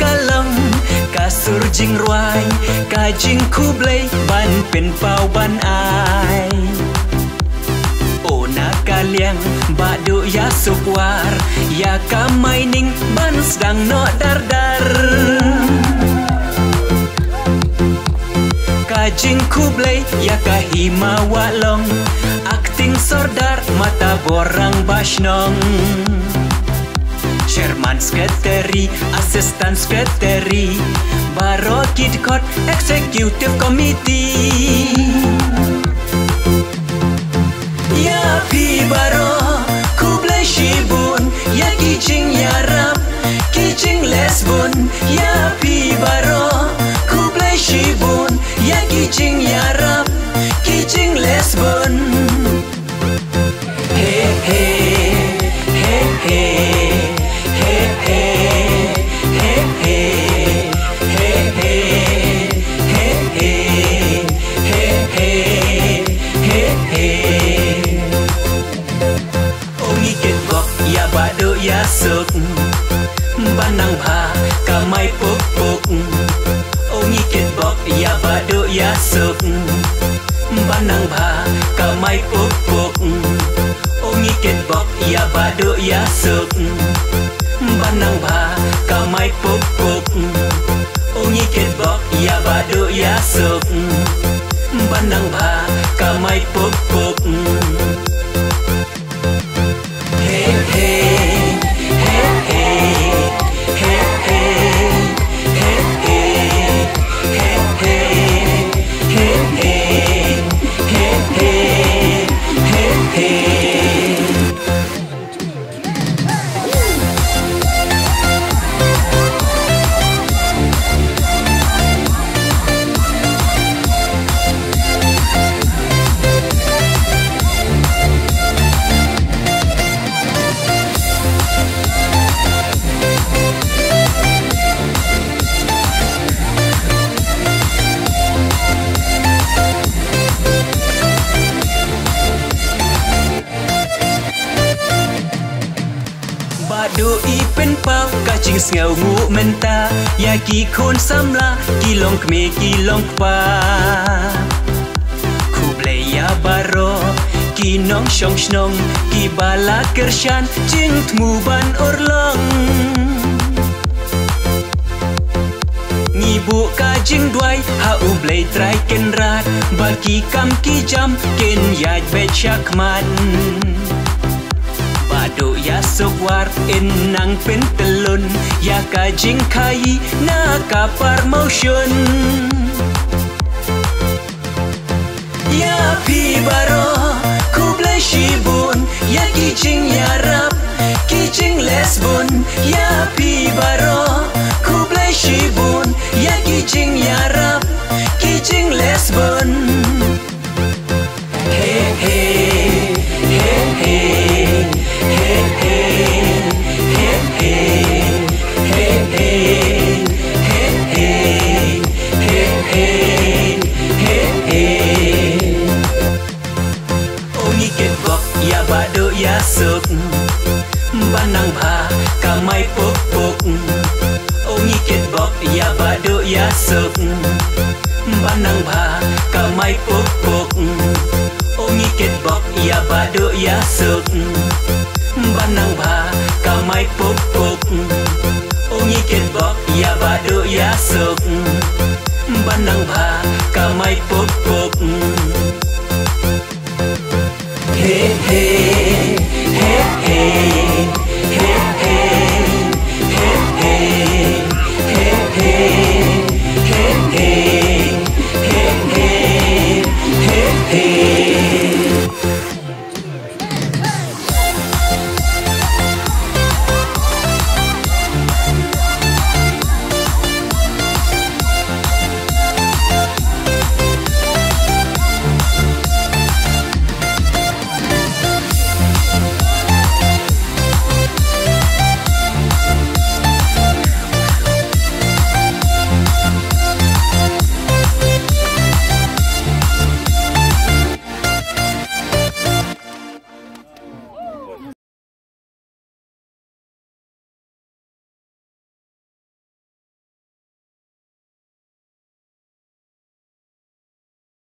kalong kasur jing ruai kajing kublai ban pen pau ban ai ona kaliang badu ya sukwar ya kamai ning ban sedang no dar dar kajing kublai ya kahima walong akting sordar mata borang bashnong Chairman Sekretari, Asisten Sekretari, Baro Kidkot, Executive Committee. Ya pi baro, kublai shibun, ya kijing yarap, kijing lesbun. Ya pi baro, kublai shibun, ya kijing yarap, kijing lesbun. Hey hey, hey hey. Ya suk banang pha kamai puk puk ongi ket bok ya badu ya suk banang pha kamai puk puk ongi ket bok ya badu ya suk banang pha kamai puk puk ongi ket bok ya badu ya suk banang pha kamai puk puk hey hey Badu ipen pau kacing ngau ngu menta ya ki khon samla kilong kme kilong pa kublai ya baro kinong shong shnong ki bala kershan jing tmu ban orlong ngibu kajing duai ha ublai trai ken rat baki kam ki jam ken yaj bet shakman Badu ya sukwar inang pentelun ya kajing kai na kapar motion ya pi baro kublai shibun ya kijing yarap kijing lesbun ya pi baro kublai shibun ya kijing yarap kijing lesbun hey hey hey hey ya badu ya suk banang pha kamai puk puk ongi ket bok ya badu ya suk banang pha kamai puk puk ongi ket bok ya badu ya suk banang pha kamai puk puk ongi ket bok ya badu ya suk banang pha kamai puk puk hey hey